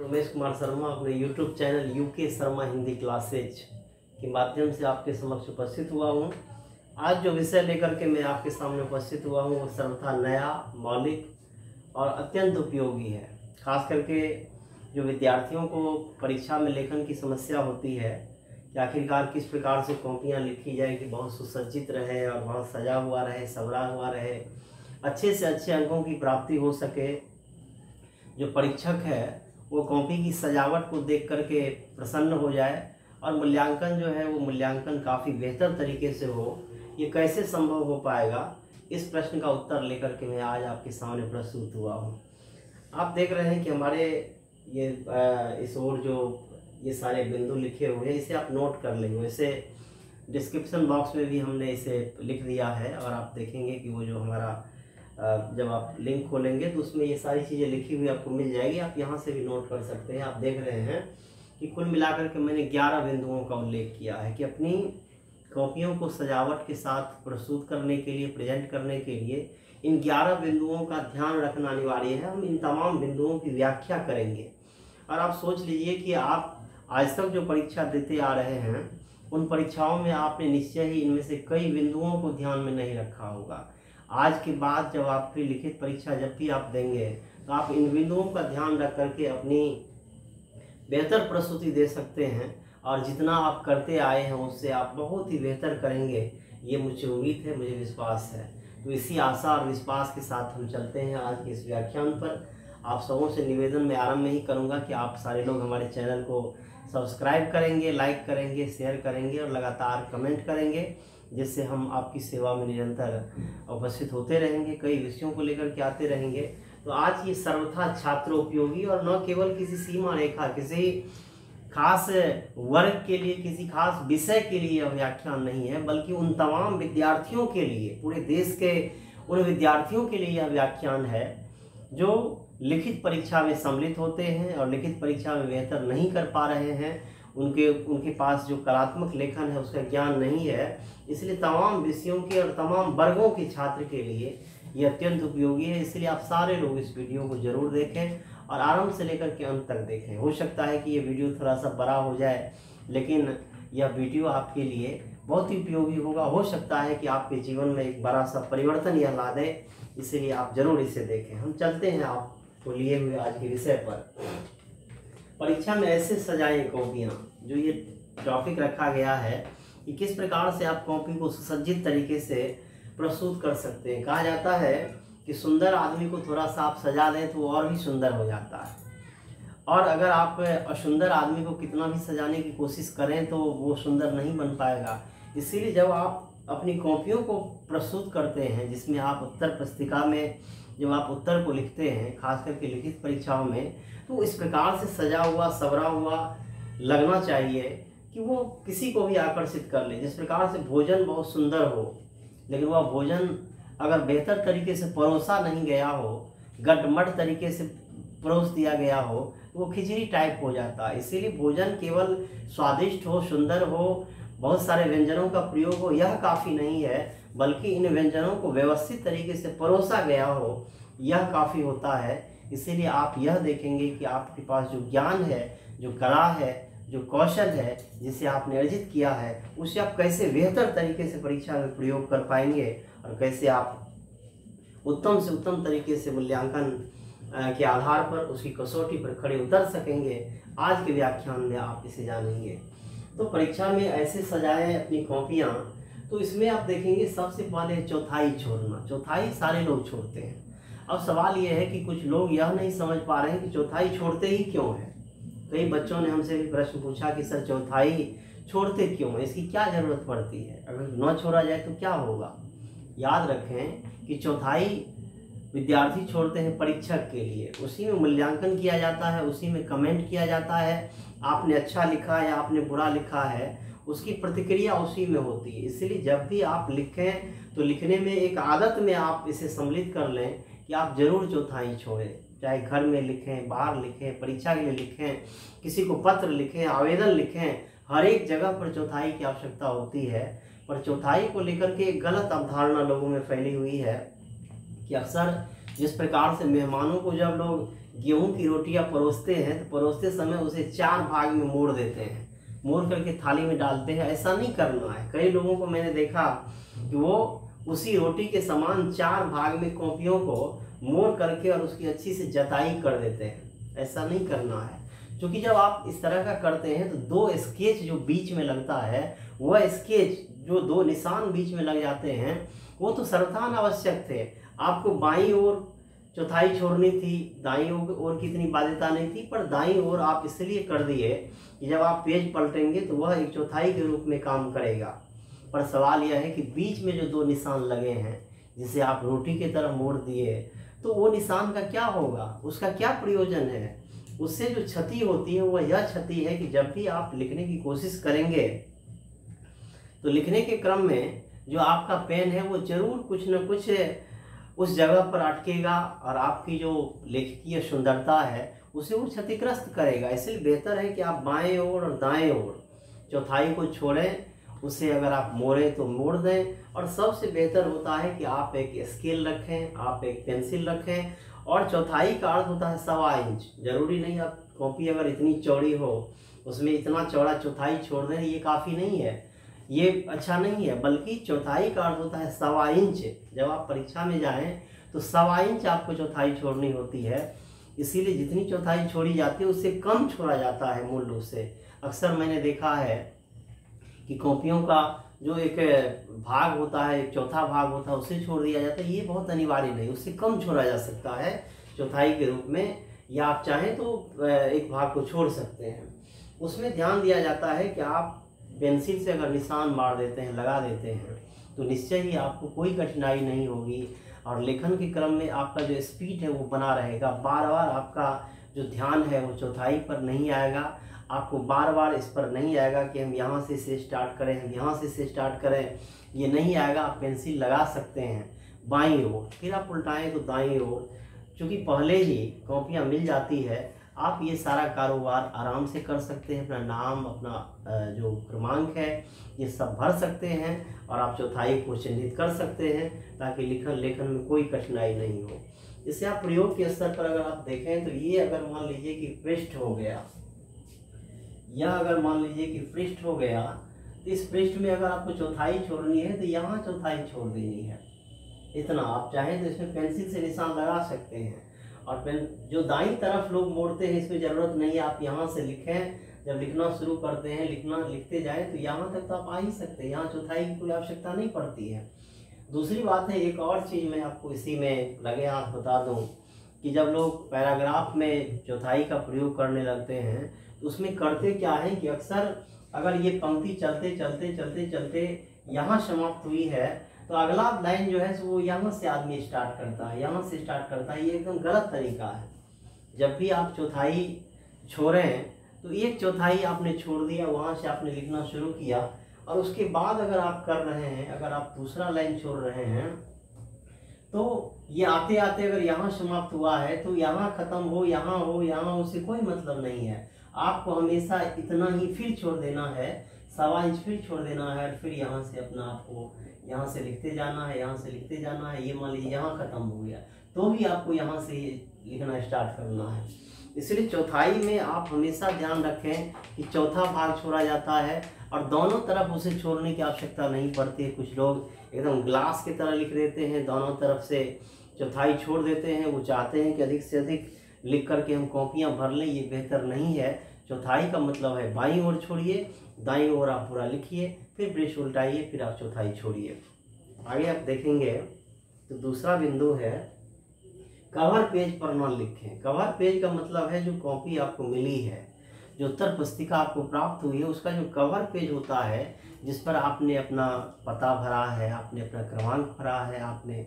रमेश कुमार शर्मा अपने YouTube channel UK Sharma Hindi classes के माध्यम से आपके समक्ष उपस्थित हुआ हूँ। आज जो विषय लेकर के मैं आपके सामने उपस्थित हुआ हूँ वो सर्वथा नया, मौलिक और अत्यंत उपयोगी है। खास करके जो विद्यार्थियों को परीक्षा में लेखन की समस्या होती है कि आखिरकार किस प्रकार से कॉपियाँ लिखी जाए कि बहुत सुसज्जित रहे और बहुत सजा हुआ रहे, संवरा हुआ रहे, अच्छे से अच्छे अंकों की प्राप्ति हो सके। जो परीक्षक है वो कॉपी की सजावट को देख करके प्रसन्न हो जाए और मूल्यांकन जो है वो मूल्यांकन काफ़ी बेहतर तरीके से हो। ये कैसे संभव हो पाएगा, इस प्रश्न का उत्तर लेकर के मैं आज आपके सामने प्रस्तुत हुआ हूँ। आप देख रहे हैं कि हमारे ये इस ओर जो ये सारे बिंदु लिखे हुए हैं, इसे आप नोट कर लेंगे। वैसे डिस्क्रिप्शन बॉक्स में भी हमने इसे लिख दिया है और आप देखेंगे कि वो जो हमारा जब आप लिंक खोलेंगे तो उसमें ये सारी चीज़ें लिखी हुई आपको मिल जाएगी। आप यहाँ से भी नोट कर सकते हैं। आप देख रहे हैं कि कुल मिलाकर के मैंने 11 बिंदुओं का उल्लेख किया है कि अपनी कॉपियों को सजावट के साथ प्रस्तुत करने के लिए, प्रेजेंट करने के लिए इन 11 बिंदुओं का ध्यान रखना अनिवार्य है। हम इन तमाम बिंदुओं की व्याख्या करेंगे और आप सोच लीजिए कि आप आज तक जो परीक्षा देते आ रहे हैं उन परीक्षाओं में आपने निश्चय ही इनमें से कई बिंदुओं को ध्यान में नहीं रखा होगा। आज के बाद जब आपकी लिखित परीक्षा जब भी आप देंगे तो आप इन बिंदुओं का ध्यान रख करके अपनी बेहतर प्रस्तुति दे सकते हैं और जितना आप करते आए हैं उससे आप बहुत ही बेहतर करेंगे, ये मुझे उम्मीद है, मुझे विश्वास है। तो इसी आशा और विश्वास के साथ हम चलते हैं आज के इस व्याख्यान पर। आप सबों से निवेदन मैं आरंभ में ही करूँगा कि आप सारे लोग हमारे चैनल को सब्सक्राइब करेंगे, लाइक करेंगे, शेयर करेंगे और लगातार कमेंट करेंगे, जिससे हम आपकी सेवा में निरंतर उपस्थित होते रहेंगे, कई विषयों को लेकर के आते रहेंगे। तो आज ये सर्वथा छात्र उपयोगी और न केवल किसी सीमा रेखा, किसी खास वर्ग के लिए, किसी खास विषय के लिए यह व्याख्यान नहीं है, बल्कि उन तमाम विद्यार्थियों के लिए, पूरे देश के उन विद्यार्थियों के लिए यह व्याख्यान है जो लिखित परीक्षा में सम्मिलित होते हैं और लिखित परीक्षा में बेहतर नहीं कर पा रहे हैं। उनके पास जो कलात्मक लेखन है उसका ज्ञान नहीं है। इसलिए तमाम विषयों के और तमाम वर्गों के छात्र के लिए ये अत्यंत उपयोगी है। इसलिए आप सारे लोग इस वीडियो को जरूर देखें और आरंभ से लेकर के अंत तक देखें। हो सकता है कि ये वीडियो थोड़ा सा बड़ा हो जाए, लेकिन यह वीडियो आपके लिए बहुत ही उपयोगी होगा। हो सकता है कि आपके जीवन में एक बड़ा सा परिवर्तन यह ला दे, इसलिए आप जरूर इसे देखें। हम चलते हैं आपको लिए हुए आज के विषय पर। परीक्षा में ऐसे सजाएं कॉपियाँ, जो ये टॉपिक रखा गया है कि किस प्रकार से आप कॉपी को सुसज्जित तरीके से प्रस्तुत कर सकते हैं। कहा जाता है कि सुंदर आदमी को थोड़ा सा आप सजा दें तो वो और भी सुंदर हो जाता है, और अगर आप असुंदर आदमी को कितना भी सजाने की कोशिश करें तो वो सुंदर नहीं बन पाएगा। इसीलिए जब आप अपनी कॉपियों को प्रस्तुत करते हैं, जिसमें आप उत्तर पुस्तिका में जब आप उत्तर को लिखते हैं, खास करके लिखित परीक्षाओं में, तो इस प्रकार से सजा हुआ, संवरा हुआ लगना चाहिए कि वो किसी को भी आकर्षित कर ले। जिस प्रकार से भोजन बहुत सुंदर हो, लेकिन वह भोजन अगर बेहतर तरीके से परोसा नहीं गया हो, गटमट तरीके से परोस दिया गया हो, तो वो खिचड़ी टाइप हो जाता है। इसीलिए भोजन केवल स्वादिष्ट हो, सुंदर हो, बहुत सारे व्यंजनों का प्रयोग हो, यह काफ़ी नहीं है, बल्कि इन व्यंजनों को व्यवस्थित तरीके से परोसा गया हो, यह काफ़ी होता है। इसीलिए आप यह देखेंगे कि आपके पास जो ज्ञान है, जो कला है, जो कौशल है, जिसे आपने अर्जित किया है, उसे आप कैसे बेहतर तरीके से परीक्षा में प्रयोग कर पाएंगे और कैसे आप उत्तम से उत्तम तरीके से मूल्यांकन के आधार पर उसकी कसौटी पर खड़े उतर सकेंगे। आज के व्याख्यान में आप इसे जानेंगे। तो परीक्षा में ऐसे सजाएं अपनी कॉपियाँ, तो इसमें आप देखेंगे सबसे पहले चौथाई छोड़ना। चौथाई सारे लोग छोड़ते हैं। अब सवाल यह है कि कुछ लोग यह नहीं समझ पा रहे हैं कि चौथाई छोड़ते ही क्यों है। कई बच्चों ने हमसे भी प्रश्न पूछा कि सर चौथाई छोड़ते क्यों है, इसकी क्या ज़रूरत पड़ती है, अगर न छोड़ा जाए तो क्या होगा। याद रखें कि चौथाई विद्यार्थी छोड़ते हैं परीक्षक के लिए, उसी में मूल्यांकन किया जाता है, उसी में कमेंट किया जाता है। आपने अच्छा लिखा या आपने बुरा लिखा है, उसकी प्रतिक्रिया उसी में होती है। इसलिए जब भी आप लिखें तो लिखने में एक आदत में आप इसे सम्मिलित कर लें कि आप जरूर चौथाई छोड़ें। चाहे घर में लिखें, बाहर लिखें, परीक्षा के लिए लिखें, किसी को पत्र लिखें, आवेदन लिखें, हर एक जगह पर चौथाई की आवश्यकता होती है। पर चौथाई को लेकर के एक गलत अवधारणा लोगों में फैली हुई है कि अक्सर जिस प्रकार से मेहमानों को जब लोग गेहूं की रोटियां परोसते हैं तो परोसते समय उसे 4 भाग में मोड़ देते हैं, मोड़ करके थाली में डालते हैं। ऐसा नहीं करना है। कई लोगों को मैंने देखा कि वो उसी रोटी के समान 4 भाग में कॉपियों को मोड़ करके और उसकी अच्छी से जताई कर देते हैं। ऐसा नहीं करना है, क्योंकि जब आप इस तरह का करते हैं तो 2 स्केच जो बीच में लगता है, वह स्केच जो 2 निशान बीच में लग जाते हैं, वो तो सर्वथा आवश्यक थे। आपको बाईं ओर चौथाई छोड़नी थी, दाईं ओर की इतनी बाध्यता नहीं थी, पर दाईं ओर आप इसलिए कर दिए कि जब आप पेज पलटेंगे तो वह 1 चौथाई के रूप में काम करेगा। पर सवाल यह है कि बीच में जो 2 निशान लगे हैं, जिसे आप रोटी की तरफ मोड़ दिए, तो वो निशान का क्या होगा, उसका क्या प्रयोजन है? उससे जो क्षति होती है वह यह क्षति है कि जब भी आप लिखने की कोशिश करेंगे तो लिखने के क्रम में जो आपका पेन है वो जरूर कुछ न कुछ उस जगह पर अटकेगा और आपकी जो लेखकीय सुंदरता है उसे वो क्षतिग्रस्त करेगा। इसलिए बेहतर है कि आप बाएं ओर और दाएं ओर चौथाई को छोड़ें, उसे अगर आप मोड़ें तो मोड़ दें। और सबसे बेहतर होता है कि आप एक स्केल रखें, आप एक पेंसिल रखें। और चौथाई का अर्थ होता है 1.25 इंच। जरूरी नहीं आप कॉपी अगर इतनी चौड़ी हो उसमें इतना चौड़ा चौथाई छोड़ दें, ये काफ़ी नहीं है, ये अच्छा नहीं है। बल्कि चौथाई का अर्थ होता है 1.25 इंच। जब आप परीक्षा में जाएं तो 1.25 इंच आपको चौथाई छोड़नी होती है। इसीलिए जितनी चौथाई छोड़ी जाती है उससे कम छोड़ा जाता है मूल रूप से। अक्सर मैंने देखा है कि कॉपियों का जो एक भाग होता है, एक चौथा भाग होता है, उसे छोड़ दिया जाता है। ये बहुत अनिवार्य नहीं, उससे कम छोड़ा जा सकता है चौथाई के रूप में, या आप चाहें तो एक भाग को छोड़ सकते हैं। उसमें ध्यान दिया जाता है कि आप पेंसिल से अगर निशान मार देते हैं, लगा देते हैं, तो निश्चय ही आपको कोई कठिनाई नहीं होगी और लेखन के क्रम में आपका जो स्पीड है वो बना रहेगा। बार बार आपका जो ध्यान है वो चौथाई पर नहीं आएगा, आपको बार बार इस पर नहीं आएगा कि हम यहाँ से स्टार्ट करें, हम यहाँ से स्टार्ट करें, ये नहीं आएगा। आप पेंसिल लगा सकते हैं बाईं ओर, फिर आप उल्टाएं तो दाईं ओर। चूँकि पहले ही कॉपियाँ मिल जाती है, आप ये सारा कारोबार आराम से कर सकते हैं। अपना नाम, अपना जो क्रमांक है, ये सब भर सकते हैं और आप चौथाई को चिन्हित कर सकते हैं, ताकि लेखन में कोई कठिनाई नहीं हो। इससे आप प्रयोग के स्तर पर अगर आप देखें तो ये अगर मान लीजिए कि पृष्ठ हो गया, यह अगर मान लीजिए कि पृष्ठ हो गया, तो इस पृष्ठ में अगर आपको चौथाई छोड़नी है तो यहाँ चौथाई छोड़ देनी है। इतना आप चाहें तो इसमें पेंसिल से निशान लगा सकते हैं। और पेन जो दाईं तरफ लोग मोड़ते हैं, इसमें ज़रूरत नहीं है, आप यहाँ से लिखें। जब लिखना शुरू करते हैं, लिखते जाएं तो यहाँ तक तो आप आ ही सकते हैं, यहाँ चौथाई की कोई आवश्यकता नहीं पड़ती है। दूसरी बात है, एक और चीज़ मैं आपको इसी में लगे हाथ बता दूँ कि जब लोग पैराग्राफ में चौथाई का प्रयोग करने लगते हैं तो उसमें करते क्या है कि अक्सर अगर ये पंक्ति चलते चलते यहाँ समाप्त हुई है तो अगला लाइन जो है वो यहाँ से आदमी स्टार्ट करता है, यहाँ से स्टार्ट करता है। ये एकदम गलत तरीका है। जब भी आप चौथाई छोड़ें तो 1 चौथाई आपने छोड़ दिया, वहाँ से आपने लिखना शुरू किया, और उसके बाद अगर आप कर रहे हैं, अगर आप दूसरा लाइन छोड़ रहे हैं, तो ये आते आते अगर यहाँ समाप्त हुआ है तो यहाँ खत्म हो, यहाँ हो, यहाँ हो, उससे कोई मतलब नहीं है। आपको हमेशा इतना ही फिर छोड़ देना है, 1.25 इंच फिर छोड़ देना है, और फिर यहाँ से अपना आपको यहाँ से लिखते जाना है, यहाँ से लिखते जाना है। ये मान लीजिए यहाँ खत्म हो गया तो भी आपको यहाँ से लिखना स्टार्ट करना है। इसलिए चौथाई में आप हमेशा ध्यान रखें कि चौथा भाग छोड़ा जाता है और दोनों तरफ उसे छोड़ने की आवश्यकता नहीं पड़ती है। कुछ लोग एकदम ग्लास की तरह लिख देते हैं, दोनों तरफ से चौथाई छोड़ देते हैं। वो चाहते हैं कि अधिक से अधिक लिख करके हम कॉपियाँ भर लें, ये बेहतर नहीं है। चौथाई का मतलब है बाईं ओर छोड़िए, दाईं ओर आप पूरा लिखिए, फिर ब्रश उल्टाइए, फिर आप चौथाई छोड़िए। आगे आप देखेंगे तो दूसरा बिंदु है कवर पेज पर न लिखें। कवर पेज का मतलब है जो कॉपी आपको मिली है, जो उत्तर पुस्तिका आपको प्राप्त हुई है, उसका जो कवर पेज होता है, जिस पर आपने अपना पता भरा है, आपने अपना क्रमांक भरा है, आपने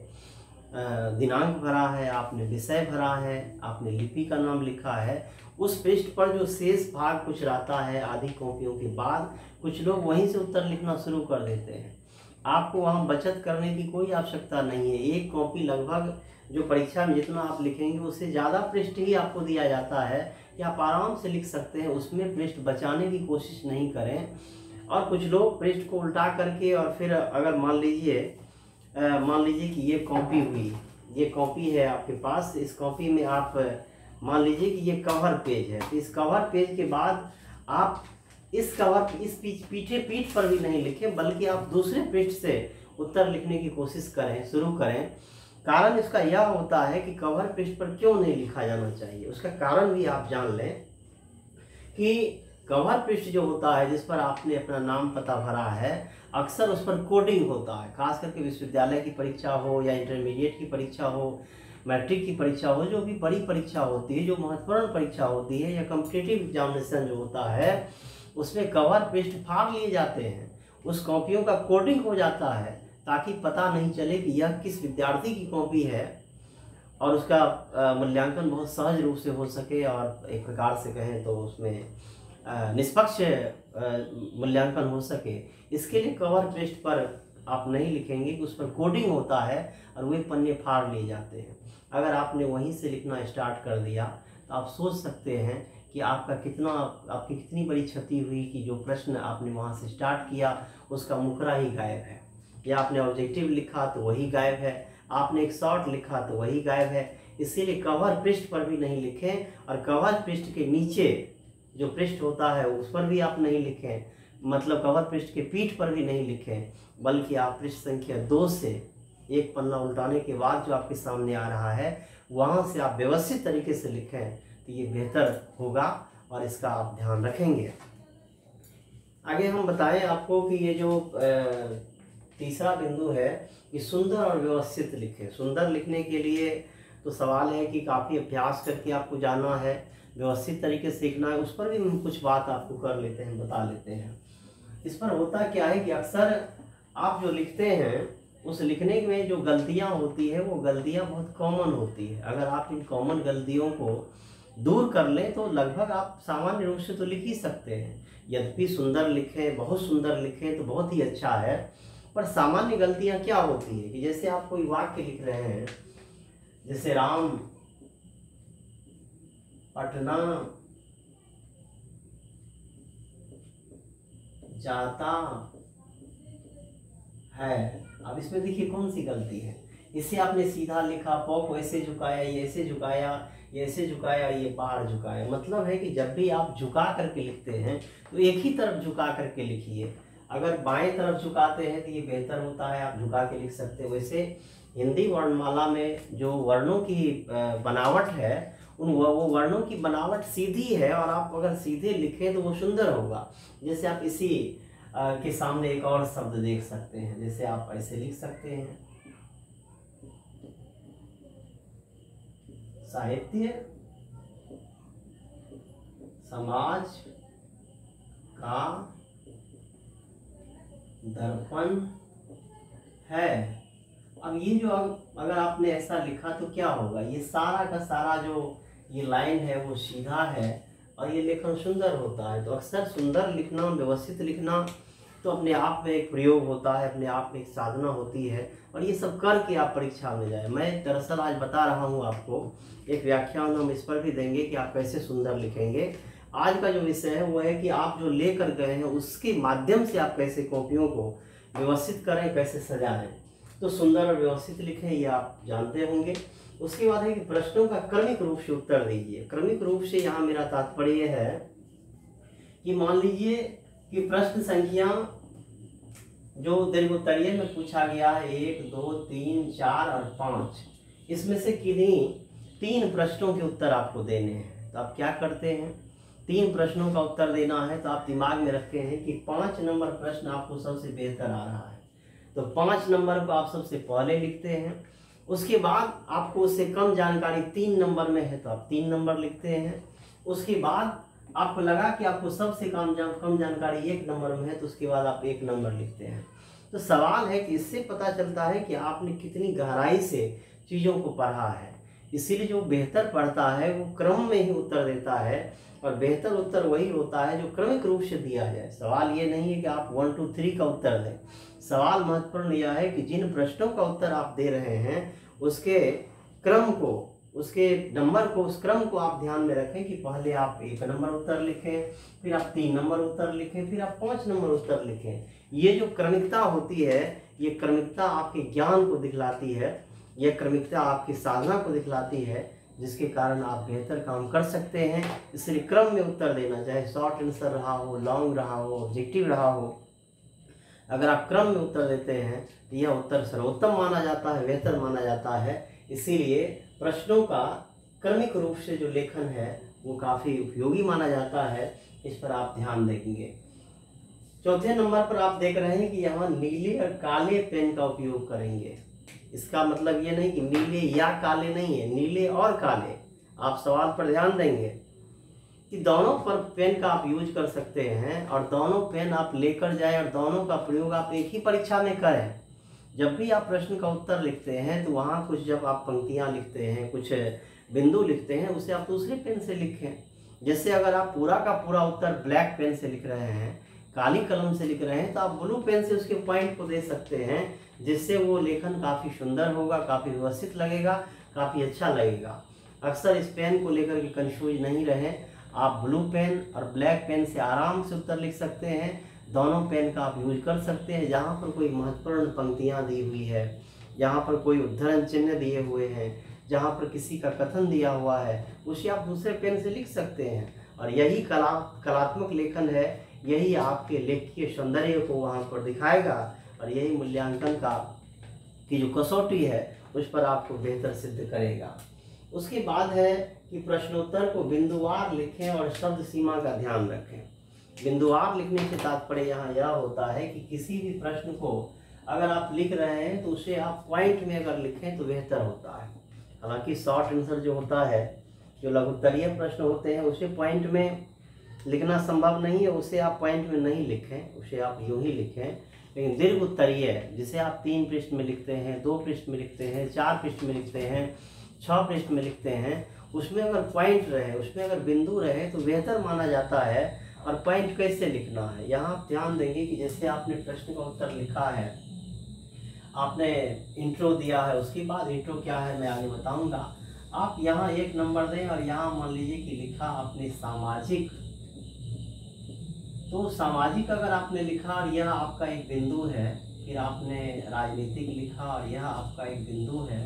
दिनांक भरा है, आपने विषय भरा है, आपने लिपि का नाम लिखा है, उस पृष्ठ पर जो शेष भाग कुछ रहता है आधी कॉपियों के बाद, कुछ लोग वहीं से उत्तर लिखना शुरू कर देते हैं। आपको वहाँ बचत करने की कोई आवश्यकता नहीं है। एक कॉपी लगभग जो परीक्षा में जितना आप लिखेंगे उससे ज़्यादा पृष्ठ ही आपको दिया जाता है कि आप आराम से लिख सकते हैं, उसमें पृष्ठ बचाने की कोशिश नहीं करें। और कुछ लोग पृष्ठ को उल्टा करके, और फिर अगर मान लीजिए कि ये कॉपी हुई, ये कॉपी है आपके पास, इस कॉपी में आप मान लीजिए कि ये कवर पेज है, तो इस कवर पेज के बाद आप इस पीठ पर भी नहीं लिखें, बल्कि आप दूसरे पृष्ठ से उत्तर लिखने की कोशिश करें, शुरू करें। कारण इसका यह होता है कि कवर पृष्ठ पर क्यों नहीं लिखा जाना चाहिए, उसका कारण भी आप जान लें कि कवर पृष्ठ जो होता है जिस पर आपने अपना नाम पता भरा है, अक्सर उस पर कोडिंग होता है। खास करके विश्वविद्यालय की परीक्षा हो या इंटरमीडिएट की परीक्षा हो, मैट्रिक की परीक्षा हो, जो भी बड़ी परीक्षा होती है, जो महत्वपूर्ण परीक्षा होती है, या कॉम्पिटिटिव एग्जामिनेशन जो होता है, उसमें कवर पृष्ठ फाड़ लिए जाते हैं, उस कॉपियों का कोडिंग हो जाता है, ताकि पता नहीं चले कि यह किस विद्यार्थी की कॉपी है, और उसका मूल्यांकन बहुत सहज रूप से हो सके, और एक प्रकार से कहें तो उसमें निष्पक्ष मूल्यांकन हो सके। इसके लिए कवर पृष्ठ पर आप नहीं लिखेंगे कि उस पर कोडिंग होता है और वे पन्ने फाड़ लिए जाते हैं। अगर आपने वहीं से लिखना स्टार्ट कर दिया तो आप सोच सकते हैं कि आपकी कितनी बड़ी क्षति हुई कि जो प्रश्न आपने वहाँ से स्टार्ट किया उसका मुखरा ही गायब है, या आपने ऑब्जेक्टिव लिखा तो वही गायब है, आपने एक शॉर्ट लिखा तो वही गायब है। इसीलिए कवर पृष्ठ पर भी नहीं लिखें, और कवर पृष्ठ के नीचे जो पृष्ठ होता है उस पर भी आप नहीं लिखें, मतलब कवर पृष्ठ के पीठ पर भी नहीं लिखें, बल्कि आप पृष्ठ संख्या 2 से एक पन्ना उल्टाने के बाद जो आपके सामने आ रहा है वहाँ से आप व्यवस्थित तरीके से लिखें, तो ये बेहतर होगा और इसका आप ध्यान रखेंगे। आगे हम बताएं आपको कि ये जो तीसरा बिंदु है कि सुंदर और व्यवस्थित लिखें। सुंदर लिखने के लिए तो सवाल है कि काफ़ी अभ्यास करके आपको जाना है, व्यवस्थित तरीके से लिखना है, उस पर भी हम कुछ बात आपको कर लेते हैं, बता लेते हैं। इस पर होता क्या है कि अक्सर आप जो लिखते हैं उस लिखने में जो गलतियां होती है वो गलतियां बहुत कॉमन होती है। अगर आप इन कॉमन गलतियों को दूर कर लें तो लगभग आप सामान्य रूप से तो लिख ही सकते हैं। यद्यपि सुंदर लिखें, बहुत सुंदर लिखें तो बहुत ही अच्छा है, पर सामान्य गलतियां क्या होती है कि जैसे आप कोई वाक्य लिख रहे हैं, जैसे राम पटना जाता है। अब इसमें देखिए कौन सी गलती है, इसे आपने सीधा लिखा, पॉ को ऐसे झुकाया, ये ऐसे झुकाया, ये ऐसे झुकाया, ये बाहर झुकाया। मतलब है कि जब भी आप झुका करके लिखते हैं तो एक ही तरफ झुका करके लिखिए। अगर बाएं तरफ झुकाते हैं तो ये बेहतर होता है, आप झुका के लिख सकते हो। वैसे हिंदी वर्णमाला में जो वर्णों की बनावट है वो वर्णों की बनावट सीधी है, और आप अगर सीधे लिखें तो वो सुंदर होगा। जैसे आप इसी के सामने एक और शब्द देख सकते हैं, जैसे आप ऐसे लिख सकते हैं, साहित्य समाज का दर्पण है। अब ये जो अगर आपने ऐसा लिखा तो क्या होगा, ये सारा का सारा जो ये लाइन है वो सीधा है और ये लेखन सुंदर होता है। तो अक्सर सुंदर लिखना, व्यवस्थित लिखना तो अपने आप में एक प्रयोग होता है, अपने आप में एक साधना होती है, और ये सब करके आप परीक्षा में जाए। मैं दरअसल आज बता रहा हूँ आपको, एक व्याख्यान हम इस पर भी देंगे कि आप कैसे सुंदर लिखेंगे। आज का जो विषय है वो है कि आप जो लेकर गए हैं उसके माध्यम से आप कैसे कॉपियों को व्यवस्थित करें, कैसे सजाएं। तो सुंदर और व्यवस्थित लिखें, ये आप जानते होंगे। उसके बाद है कि प्रश्नों का क्रमिक रूप से उत्तर दीजिए। क्रमिक रूप से यहाँ मेरा तात्पर्य है कि मान लीजिए कि प्रश्न संख्या जो दीर्घोत्तरीय में पूछा गया है 1, 2, 3, 4 और 5, इसमें से किन्हीं 3 प्रश्नों के उत्तर आपको देने हैं। तो आप क्या करते हैं, 3 प्रश्नों का उत्तर देना है तो आप दिमाग में रखते हैं कि 5 नंबर प्रश्न आपको सबसे बेहतर आ रहा है, तो 5 नंबर को आप सबसे पहले लिखते हैं। उसके बाद आपको उससे कम जानकारी 3 नंबर में है तो आप 3 नंबर लिखते हैं। उसके बाद आपको लगा कि आपको सबसे कम जानकारी 1 नंबर में है तो उसके बाद आप 1 नंबर लिखते हैं। तो सवाल है कि इससे पता चलता है कि आपने कितनी गहराई से चीज़ों को पढ़ा है। इसीलिए जो बेहतर पढ़ता है वो क्रम में ही उत्तर देता है, और बेहतर उत्तर वही होता है जो क्रमिक रूप से दिया जाए। सवाल ये नहीं है कि आप 1, 2, 3 का उत्तर दें। सवाल महत्वपूर्ण यह है कि जिन प्रश्नों का उत्तर आप दे रहे हैं उसके क्रम को, उसके नंबर को, उस क्रम को आप ध्यान में रखें कि पहले आप 1 नंबर उत्तर लिखें, फिर आप 3 नंबर उत्तर लिखें, फिर आप 5 नंबर उत्तर लिखें। ये जो क्रमिकता होती है, ये क्रमिकता आपके ज्ञान को दिखलाती है, यह क्रमिकता आपकी साधना को दिखलाती है जिसके कारण आप बेहतर काम कर सकते हैं। इसलिए क्रम में उत्तर देना, चाहे शॉर्ट आंसर रहा हो, लॉन्ग रहा हो, ऑब्जेक्टिव रहा हो, अगर आप क्रम में उत्तर देते हैं तो यह उत्तर सर्वोत्तम माना जाता है, बेहतर माना जाता है। इसीलिए प्रश्नों का क्रमिक रूप से जो लेखन है वो काफ़ी उपयोगी माना जाता है। इस पर आप ध्यान देंगे। चौथे नंबर पर आप देख रहे हैं कि यहाँ नीले और काले पेन का उपयोग करेंगे। इसका मतलब ये नहीं कि नीले या काले नहीं है, नीले और काले। आप सवाल पर ध्यान देंगे कि दोनों पर पेन का आप यूज कर सकते हैं और दोनों पेन आप लेकर जाए और दोनों का प्रयोग आप एक ही परीक्षा में करें। जब भी आप प्रश्न का उत्तर लिखते हैं तो वहाँ कुछ जब आप पंक्तियाँ लिखते हैं, कुछ बिंदु लिखते हैं, उसे आप दूसरे पेन से लिखें। जैसे अगर आप पूरा का पूरा उत्तर ब्लैक पेन से लिख रहे हैं, काली कलम से लिख रहे हैं, तो आप ब्लू पेन से उसके पॉइंट को दे सकते हैं, जिससे वो लेखन काफ़ी सुंदर होगा, काफ़ी व्यवस्थित लगेगा, काफ़ी अच्छा लगेगा। अक्सर इस पेन को लेकर के कंफ्यूज नहीं रहें। आप ब्लू पेन और ब्लैक पेन से आराम से उत्तर लिख सकते हैं। दोनों पेन का आप यूज कर सकते हैं। जहाँ पर कोई महत्वपूर्ण पंक्तियाँ दी हुई है, जहाँ पर कोई उद्धरण चिन्ह दिए हुए हैं, जहाँ पर किसी का कथन दिया हुआ है, उसे आप दूसरे पेन से लिख सकते हैं। और यही कलात्मक लेखन है, यही आपके लेखकीय सौंदर्य को वहाँ पर दिखाएगा और यही मूल्यांकन का की जो कसौटी है उस पर आपको बेहतर सिद्ध करेगा। उसके बाद है कि प्रश्नोत्तर को बिंदुवार लिखें और शब्द सीमा का ध्यान रखें। बिंदुवार लिखने से तात्पर्य यहाँ यह होता है कि किसी भी प्रश्न को अगर आप लिख रहे हैं तो उसे आप पॉइंट में अगर लिखें तो बेहतर होता है। हालांकि शॉर्ट आंसर जो होता है, जो लघुत्तरीय प्रश्न होते हैं, उसे पॉइंट में लिखना संभव नहीं है, उसे आप पॉइंट में नहीं लिखें, उसे आप यूं ही लिखें। लेकिन दीर्घ उत्तरीय, जिसे आप 3 पृष्ठ में लिखते हैं, 2 पृष्ठ में लिखते हैं, 4 पृष्ठ में लिखते हैं, 6 पृष्ठ में लिखते हैं, उसमें अगर पॉइंट रहे, उसमें अगर बिंदु रहे तो बेहतर माना जाता है। और पॉइंट कैसे लिखना है, यहाँ आप ध्यान देंगे कि जैसे आपने प्रश्न का उत्तर लिखा है, आपने इंट्रो दिया है, उसके बाद इंट्रो क्या है मैं आगे बताऊंगा। आप यहाँ 1 नंबर दें और यहाँ मान लीजिए कि लिखा आपने सामाजिक, तो सामाजिक अगर आपने लिखा और यह आपका एक बिंदु है, फिर आपने राजनीतिक लिखा और यह आपका एक बिंदु है,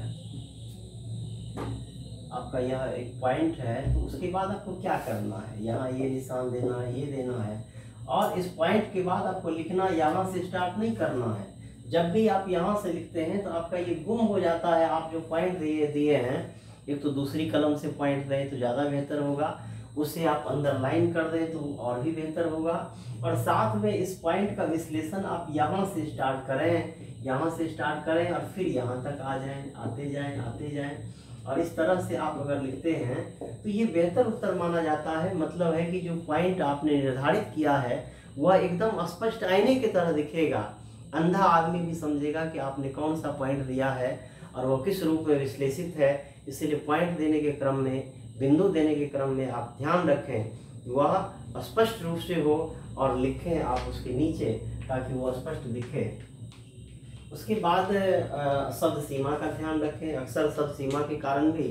आपका यह एक पॉइंट है, तो उसके बाद आपको क्या करना है, यहाँ ये निशान देना है, ये देना है। और इस पॉइंट के बाद आपको लिखना यहाँ से स्टार्ट नहीं करना है। जब भी आप यहाँ से लिखते हैं तो आपका ये गुम हो जाता है। आप जो पॉइंट दिए हैं, एक तो दूसरी कलम से पॉइंट दें तो ज़्यादा बेहतर होगा, उसे आप अंडरलाइन कर दें तो और भी बेहतर होगा। और साथ में इस पॉइंट का विश्लेषण आप यहाँ से स्टार्ट करें, यहाँ से स्टार्ट करें और फिर यहाँ तक आ जाएं, आते जाएं, आते जाएं। और इस तरह से आप अगर लिखते हैं तो ये बेहतर उत्तर माना जाता है। मतलब है कि जो पॉइंट आपने निर्धारित किया है वह एकदम स्पष्ट आईने की तरह दिखेगा। अंधा आदमी भी समझेगा कि आपने कौन सा पॉइंट दिया है और वो किस रूप में विश्लेषित है। इसीलिए पॉइंट देने के क्रम में, बिंदु देने के क्रम में आप ध्यान रखें वह स्पष्ट रूप से हो और लिखें आप उसके नीचे, ताकि वह स्पष्ट दिखे। उसके बाद शब्द सीमा का ध्यान रखें। अक्सर शब्द सीमा के कारण भी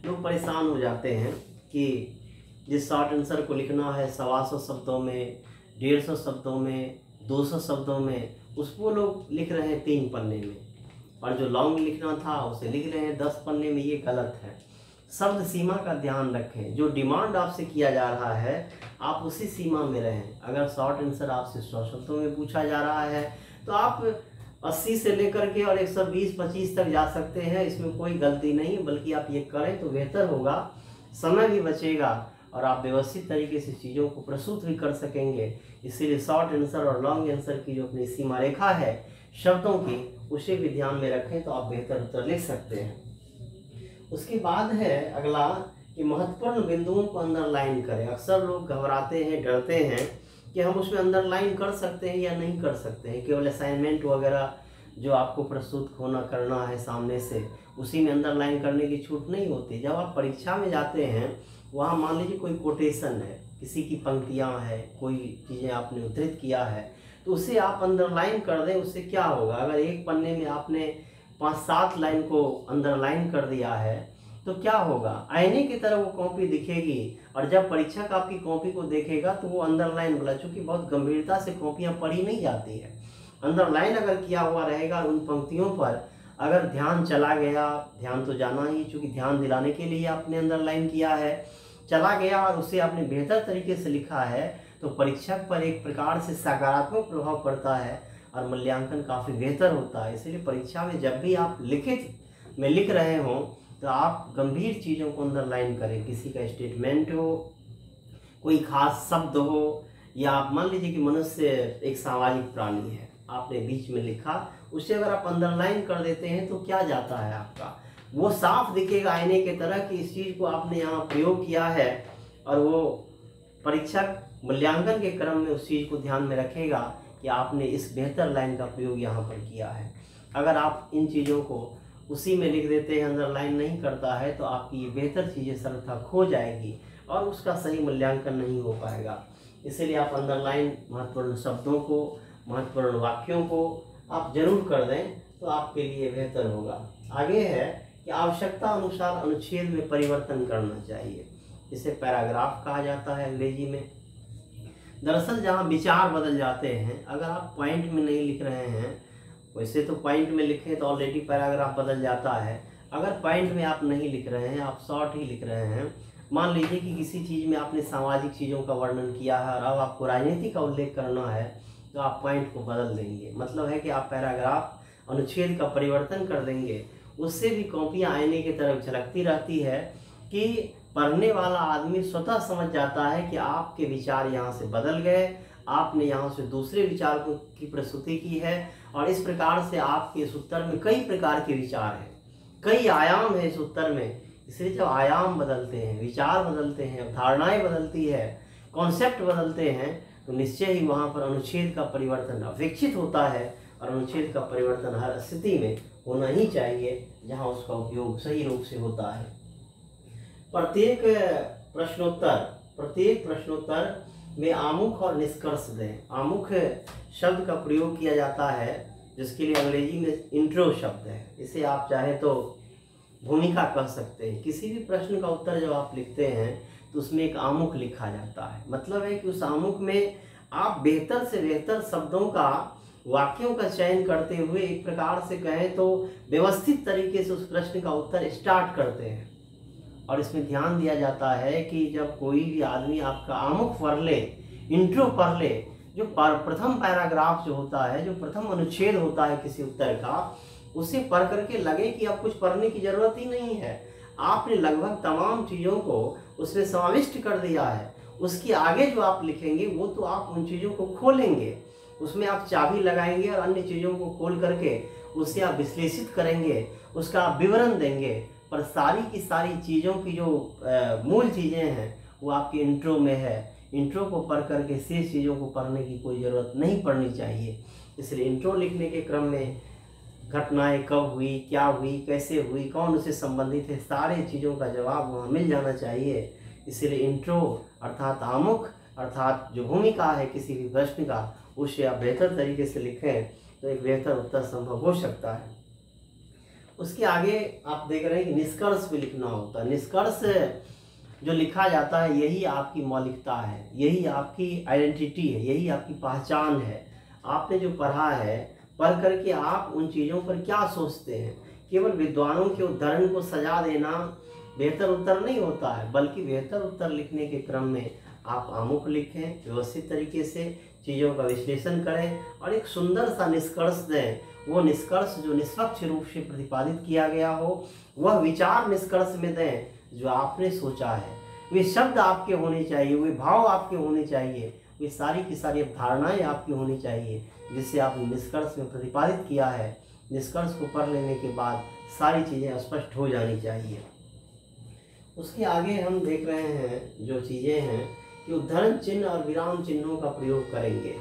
लोग परेशान हो जाते हैं कि जिस शॉर्ट आंसर को लिखना है 125 शब्दों में, 150 शब्दों में, 200 शब्दों में, उसको लोग लिख रहे हैं 3 पन्ने में, और जो लॉन्ग लिखना था उसे लिख रहे हैं 10 पन्ने में। ये गलत है। शब्द सीमा का ध्यान रखें। जो डिमांड आपसे किया जा रहा है आप उसी सीमा में रहें। अगर शॉर्ट आंसर आपसे 100 शब्दों में पूछा जा रहा है तो आप 80 से लेकर के और 120-25 तक जा सकते हैं। इसमें कोई गलती नहीं है, बल्कि आप ये करें तो बेहतर होगा, समय भी बचेगा और आप व्यवस्थित तरीके से चीज़ों को प्रस्तुत भी कर सकेंगे। इसीलिए शॉर्ट आंसर और लॉन्ग आंसर की जो अपनी सीमा रेखा है शब्दों की, उसे भी ध्यान में रखें तो आप बेहतर उत्तर लिख सकते हैं। उसके बाद है अगला कि महत्वपूर्ण बिंदुओं को अंडरलाइन करें। अक्सर लोग घबराते हैं, डरते हैं कि हम उसमें अंडरलाइन कर सकते हैं या नहीं कर सकते हैं। केवल असाइनमेंट वगैरह जो आपको प्रस्तुत करना है सामने से, उसी में अंडरलाइन करने की छूट नहीं होती। जब आप परीक्षा में जाते हैं, वहाँ मान लीजिए कोई कोटेशन है, किसी की पंक्तियाँ हैं, कोई चीज़ें आपने उद्धृत किया है, तो उसे आप अंडरलाइन कर दें। उससे क्या होगा, अगर एक पन्ने में आपने 5-7 लाइन को अंडरलाइन कर दिया है तो क्या होगा, आईने की तरह वो कॉपी दिखेगी। और जब परीक्षक आपकी कॉपी को देखेगा तो वो अंडरलाइन वाला, चूँकि बहुत गंभीरता से कॉपियाँ पढ़ी नहीं जाती है, अंडरलाइन अगर किया हुआ रहेगा उन पंक्तियों पर, अगर ध्यान चला गया, ध्यान तो जाना ही, चूँकि ध्यान दिलाने के लिए आपने अंडरलाइन किया है, चला गया और उसे आपने बेहतर तरीके से लिखा है, तो परीक्षक पर एक प्रकार से सकारात्मक प्रभाव पड़ता है और मूल्यांकन काफ़ी बेहतर होता है। इसलिए परीक्षा में जब भी आप लिखित में लिख रहे हों तो आप गंभीर चीज़ों को अंडरलाइन करें। किसी का स्टेटमेंट हो, कोई खास शब्द हो, या आप मान लीजिए कि मनुष्य एक सामाजिक प्राणी है, आपने बीच में लिखा, उसे अगर आप अंडरलाइन कर देते हैं तो क्या जाता है आपका, वो साफ दिखेगा आईने की तरह कि इस चीज़ को आपने यहाँ प्रयोग किया है, और वो परीक्षक मूल्यांकन के क्रम में उस चीज़ को ध्यान में रखेगा कि आपने इस बेहतर लाइन का प्रयोग यहाँ पर किया है। अगर आप इन चीज़ों को उसी में लिख देते हैं, अंडरलाइन नहीं करता है, तो आपकी ये बेहतर चीज़ें सरलता खो जाएगी और उसका सही मूल्यांकन नहीं हो पाएगा। इसीलिए आप अंडरलाइन महत्वपूर्ण शब्दों को, महत्वपूर्ण वाक्यों को आप जरूर कर दें तो आपके लिए बेहतर होगा। आगे है कि आवश्यकता अनुसार अनुच्छेद में परिवर्तन करना चाहिए। इसे पैराग्राफ कहा जाता है अंग्रेजी में। दरअसल जहाँ विचार बदल जाते हैं, अगर आप पॉइंट में नहीं लिख रहे हैं, वैसे तो पॉइंट में लिखें तो ऑलरेडी पैराग्राफ बदल जाता है। अगर पॉइंट में आप नहीं लिख रहे हैं, आप शॉर्ट ही लिख रहे हैं, मान लीजिए कि किसी चीज़ में आपने सामाजिक चीज़ों का वर्णन किया है और अब आपको राजनीति का उल्लेख करना है, तो आप पॉइंट को बदल देंगे। मतलब है कि आप पैराग्राफ अनुच्छेद का परिवर्तन कर देंगे। उससे भी कॉपियाँ आईने की तरफ झलकती रहती है कि पढ़ने वाला आदमी स्वतः समझ जाता है कि आपके विचार यहाँ से बदल गए, आपने यहाँ से दूसरे विचार की प्रस्तुति की है, और इस प्रकार से आपके इस उत्तर में कई प्रकार के विचार हैं, कई आयाम है इस उत्तर में। इसलिए जब आयाम बदलते हैं, विचार बदलते हैं, धारणाएं बदलती है, कॉन्सेप्ट बदलते हैं, तो निश्चय ही वहाँ पर अनुच्छेद का परिवर्तन अपेक्षित होता है, और अनुच्छेद का परिवर्तन हर स्थिति में होना ही चाहिए जहाँ उसका उपयोग सही रूप से होता है। प्रत्येक प्रश्नोत्तर में आमुख और निष्कर्ष दें। आमुख शब्द का प्रयोग किया जाता है, जिसके लिए अंग्रेजी में इंट्रो शब्द है। इसे आप चाहे तो भूमिका कह सकते हैं। किसी भी प्रश्न का उत्तर जब आप लिखते हैं तो उसमें एक आमुख लिखा जाता है। मतलब है कि उस आमुख में आप बेहतर से बेहतर शब्दों का, वाक्यों का चयन करते हुए एक प्रकार से कहें तो व्यवस्थित तरीके से उस प्रश्न का उत्तर स्टार्ट करते हैं। और इसमें ध्यान दिया जाता है कि जब कोई भी आदमी आपका आमुख पढ़ ले, इंट्रो पढ़ ले, जो प्रथम पैराग्राफ जो होता है, जो प्रथम अनुच्छेद होता है किसी उत्तर का, उसे पढ़ करके लगे कि अब कुछ पढ़ने की जरूरत ही नहीं है, आपने लगभग तमाम चीज़ों को उसमें समाविष्ट कर दिया है। उसके आगे जो आप लिखेंगे वो तो आप उन चीज़ों को खोलेंगे, उसमें आप चाबी लगाएंगे और अन्य चीज़ों को खोल करके उसे आप विश्लेषित करेंगे, उसका आप विवरण देंगे। पर सारी की सारी चीज़ों की जो मूल चीज़ें हैं वो आपके इंट्रो में है। इंट्रो को पढ़ करके शेष चीज़ों को पढ़ने की कोई ज़रूरत नहीं पड़नी चाहिए। इसलिए इंट्रो लिखने के क्रम में घटनाएं कब हुई, क्या हुई, कैसे हुई, कौन उससे संबंधित है, सारे चीज़ों का जवाब वहाँ मिल जाना चाहिए। इसलिए इंट्रो अर्थात आमुख, अर्थात जो भूमिका है किसी भी प्रश्न का, उसे आप बेहतर तरीके से लिखें तो एक बेहतर उत्तर संभव हो सकता है। उसके आगे आप देख रहे हैं कि निष्कर्ष भी लिखना होता है। निष्कर्ष जो लिखा जाता है यही आपकी मौलिकता है, यही आपकी आइडेंटिटी है, यही आपकी पहचान है। आपने जो पढ़ा है, पढ़ करके आप उन चीज़ों पर क्या सोचते हैं। केवल विद्वानों के उद्धरण को सजा देना बेहतर उत्तर नहीं होता है, बल्कि बेहतर उत्तर लिखने के क्रम में आप आमुख लिखें, व्यवस्थित तरीके से चीज़ों का विश्लेषण करें और एक सुंदर सा निष्कर्ष दें। वो निष्कर्ष जो निष्पक्ष रूप से प्रतिपादित किया गया हो, वह विचार निष्कर्ष में दें जो आपने सोचा है। वे शब्द आपके होने चाहिए, वे भाव आपके होने चाहिए, वे सारी की सारी धारणाएं आपकी होनी चाहिए जिससे आपने निष्कर्ष में प्रतिपादित किया है। निष्कर्ष को पढ़ लेने के बाद सारी चीज़ें स्पष्ट हो जानी चाहिए। उसके आगे हम देख रहे हैं जो चीज़ें हैं कि उद्धरण चिन्ह और विराम चिन्हों का प्रयोग करेंगे।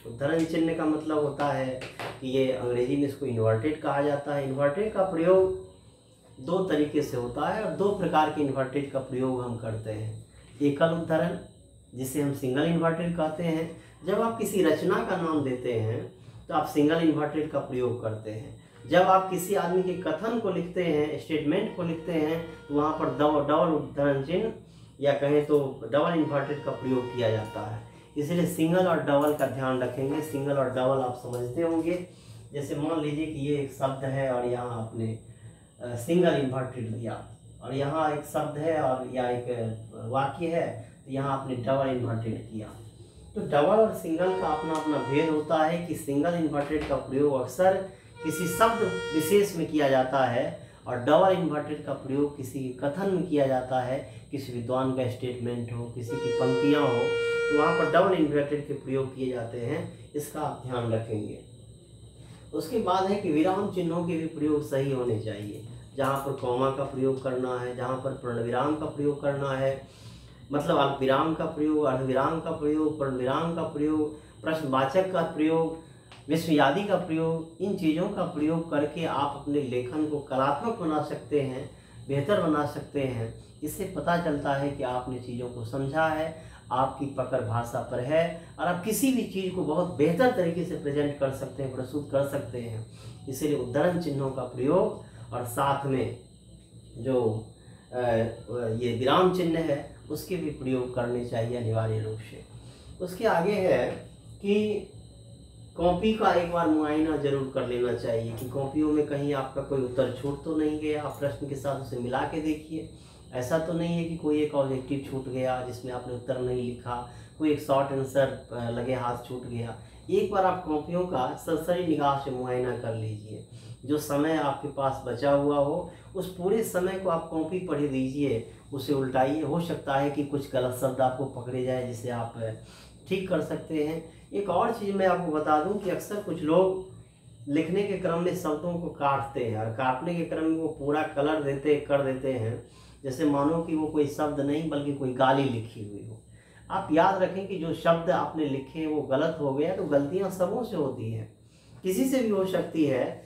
उद्धरण चिन्ह का मतलब होता है कि ये अंग्रेजी में इसको इन्वर्टेड कहा जाता है। इन्वर्टेड का प्रयोग दो तरीके से होता है और दो प्रकार के इन्वर्टेड का प्रयोग हम करते हैं। एकल उद्धरण जिसे हम सिंगल इन्वर्टेड कहते हैं। जब आप किसी रचना का नाम देते हैं तो आप सिंगल इन्वर्टेड का प्रयोग करते हैं। जब आप किसी आदमी के कथन को लिखते हैं, स्टेटमेंट को लिखते हैं, तो वहाँ पर डबल उद्धरण चिन्ह या कहें तो डबल इन्वर्टेड का प्रयोग किया जाता है। इसलिए सिंगल और डबल का ध्यान रखेंगे। सिंगल और डबल आप समझते होंगे। जैसे मान लीजिए कि ये एक शब्द है और यहाँ आपने सिंगल इन्वर्टेड दिया, और यहाँ एक शब्द है और या एक वाक्य है, तो यहाँ आपने डबल इन्वर्टेड किया। तो डबल और सिंगल का अपना अपना भेद होता है कि सिंगल इन्वर्टेड का प्रयोग अक्सर किसी शब्द विशेष में किया जाता है और डबल इन्वर्टेड का प्रयोग किसी कथन में किया जाता है, किसी विद्वान का स्टेटमेंट हो, किसी की पंक्तियाँ हो, तो वहाँ पर डबल इन्वर्टेड के प्रयोग किए जाते हैं। इसका आप ध्यान रखेंगे। उसके बाद है कि विराम चिन्हों के भी प्रयोग सही होने चाहिए। जहाँ पर कॉमा का प्रयोग करना है, जहाँ पर पूर्णविराम का प्रयोग करना है, मतलब अल्पविराम का प्रयोग, अर्धविराम का प्रयोग, पूर्णविराम का प्रयोग, प्रश्नवाचक का प्रयोग, विस्मयादि का प्रयोग, इन चीज़ों का प्रयोग करके आप अपने लेखन को कलात्मक बना सकते हैं, बेहतर बना सकते हैं। इससे पता चलता है कि आपने चीज़ों को समझा है, आपकी पकड़ भाषा पर है और आप किसी भी चीज़ को बहुत बेहतर तरीके से प्रेजेंट कर सकते हैं, प्रस्तुत कर सकते हैं। इसलिए उद्धरण चिन्हों का प्रयोग और साथ में जो ये विराम चिन्ह है उसके भी प्रयोग करने चाहिए अनिवार्य रूप से। उसके आगे है कि कॉपी का एक बार मुआयना जरूर कर लेना चाहिए कि कॉपियों में कहीं आपका कोई उत्तर छूट तो नहीं गया। आप प्रश्न के साथ उसे मिला के देखिए। ऐसा तो नहीं है कि कोई एक ऑब्जेक्टिव छूट गया जिसमें आपने उत्तर नहीं लिखा, कोई एक शॉर्ट आंसर लगे हाथ छूट गया। एक बार आप कॉपियों का सरसरी निगाह से मुआयना कर लीजिए। जो समय आपके पास बचा हुआ हो उस पूरे समय को आप कॉपी पढ़ दीजिए, उसे उल्टाइए। हो सकता है कि कुछ गलत शब्द आपको पकड़े जाए जिसे आप ठीक कर सकते हैं। एक और चीज़ मैं आपको बता दूं कि अक्सर कुछ लोग लिखने के क्रम में शब्दों को काटते हैं और काटने के क्रम में वो पूरा कलर कर देते हैं, जैसे मानो कि वो कोई शब्द नहीं बल्कि कोई गाली लिखी हुई हो। आप याद रखें कि जो शब्द आपने लिखे वो गलत हो गया तो गलतियां सबों से होती हैं, किसी से भी हो सकती है।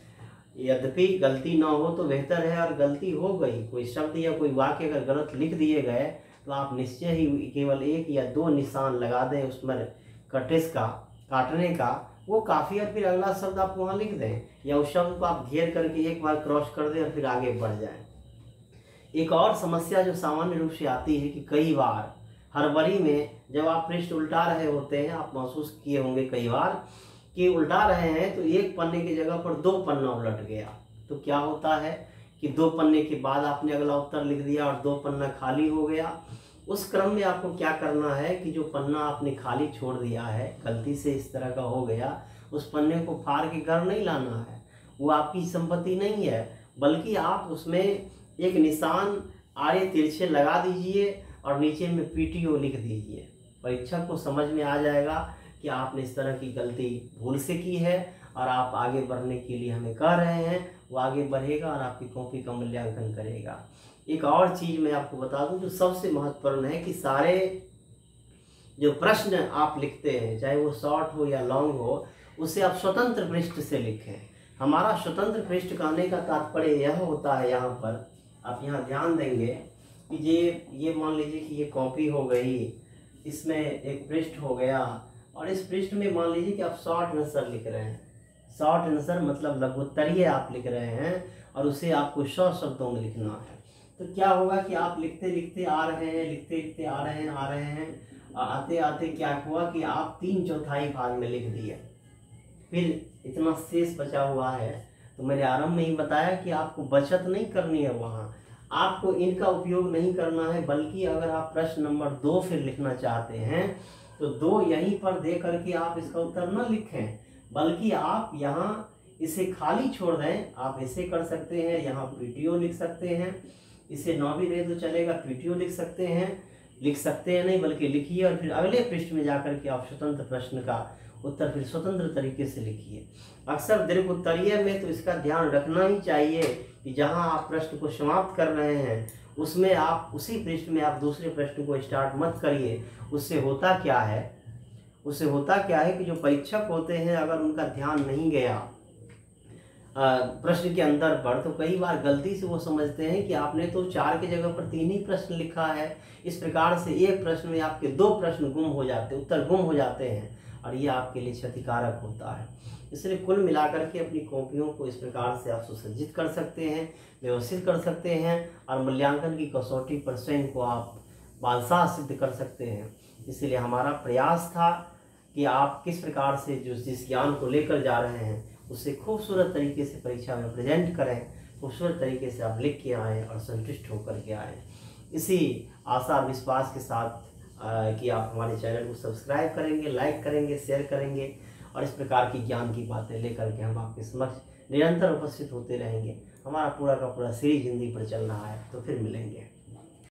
यद्यपि गलती ना हो तो बेहतर है, और गलती हो गई, कोई शब्द या कोई वाक्य अगर गलत लिख दिए गए तो आप निश्चय ही केवल 1 या 2 निशान लगा दें उसमें कटिस का, काटने का, वो काफ़ी। और फिर अगला शब्द आप वहाँ लिख दें या उस शब्द को आप घेर करके एक बार क्रॉस कर दें और फिर आगे बढ़ जाएं। एक और समस्या जो सामान्य रूप से आती है कि कई बार हड़बड़ी में जब आप पृष्ठ उल्टा रहे होते हैं, आप महसूस किए होंगे कई बार कि उल्टा रहे हैं तो एक पन्ने की जगह पर 2 पन्ना उलट गया। तो क्या होता है कि 2 पन्ने के बाद आपने अगला उत्तर लिख दिया और 2 पन्ना खाली हो गया। उस क्रम में आपको क्या करना है कि जो पन्ना आपने खाली छोड़ दिया है, गलती से इस तरह का हो गया, उस पन्ने को फाड़ के घर नहीं लाना है। वो आपकी संपत्ति नहीं है, बल्कि आप उसमें एक निशान आड़े तिरछे लगा दीजिए और नीचे में PTO लिख दीजिए। परीक्षक को समझ में आ जाएगा कि आपने इस तरह की गलती भूल से की है और आप आगे बढ़ने के लिए हमें कह रहे हैं। वो आगे बढ़ेगा और आपकी कॉपी का मूल्यांकन करेगा। एक और चीज़ मैं आपको बता दूं जो सबसे महत्वपूर्ण है कि सारे जो प्रश्न आप लिखते हैं, चाहे वो शॉर्ट हो या लॉन्ग हो, उसे आप स्वतंत्र पृष्ठ से लिखें। हमारा स्वतंत्र पृष्ठ कहने का तात्पर्य यह होता है, यहाँ पर आप यहाँ ध्यान देंगे कि ये मान लीजिए कि ये कॉपी हो गई, इसमें एक पृष्ठ हो गया और इस पृष्ठ में मान लीजिए कि आप शॉर्ट आंसर लिख रहे हैं। शॉर्ट आंसर मतलब लघुत्तरीय आप लिख रहे हैं और उसे आपको 100 शब्दों में लिखना है। तो क्या होगा कि आप लिखते लिखते आ रहे हैं, लिखते लिखते आ रहे हैं, आते आते क्या हुआ कि आप 3/4 भाग में लिख दिए, फिर इतना शेष बचा हुआ है। तो मैंने आरंभ में ही बताया कि आपको बचत नहीं करनी है, वहाँ आपको इनका उपयोग नहीं करना है, बल्कि अगर आप प्रश्न नंबर 2 फिर लिखना चाहते हैं तो 2 यहीं पर दे करके आप इसका उत्तर न लिखें, बल्कि आप यहाँ इसे खाली छोड़ दें। आप ऐसे कर सकते हैं, यहाँ PTO लिख सकते हैं, इसे न भी दे तो चलेगा, PTO लिख सकते हैं नहीं बल्कि लिखिए और फिर अगले पृष्ठ में जाकर के आप स्वतंत्र प्रश्न का उत्तर फिर स्वतंत्र तरीके से लिखिए। अक्सर दीर्घ उत्तरीय में तो इसका ध्यान रखना ही चाहिए कि जहां आप प्रश्न को समाप्त कर रहे हैं उसमें आप उसी पृष्ठ में आप दूसरे प्रश्न को स्टार्ट मत करिए। उससे होता क्या है कि जो परीक्षक होते हैं अगर उनका ध्यान नहीं गया प्रश्न के अंदर पर, तो कई बार गलती से वो समझते हैं कि आपने तो 4 की जगह पर 3 ही प्रश्न लिखा है। इस प्रकार से एक प्रश्न में आपके 2 प्रश्न उत्तर गुम हो जाते हैं और ये आपके लिए क्षतिकारक होता है। इसलिए कुल मिलाकर के अपनी कॉपियों को इस प्रकार से आप सुसज्जित कर सकते हैं, व्यवस्थित कर सकते हैं और मूल्यांकन की कसौटी पर स्वयं को आप बादशाह सिद्ध कर सकते हैं। इसलिए हमारा प्रयास था कि आप किस प्रकार से जिस ज्ञान को लेकर जा रहे हैं उसे खूबसूरत तरीके से परीक्षा में प्रेजेंट करें, खूबसूरत तरीके से आप लिख के आएँ और संतुष्ट होकर के आएँ। इसी आशा और विश्वास के साथ कि आप हमारे चैनल को सब्सक्राइब करेंगे, लाइक करेंगे, शेयर करेंगे और इस प्रकार की ज्ञान की बातें लेकर के हम आपके समक्ष निरंतर उपस्थित होते रहेंगे। हमारा पूरा का पूरा सीरीज हिंदी पर चल रहा है, तो फिर मिलेंगे।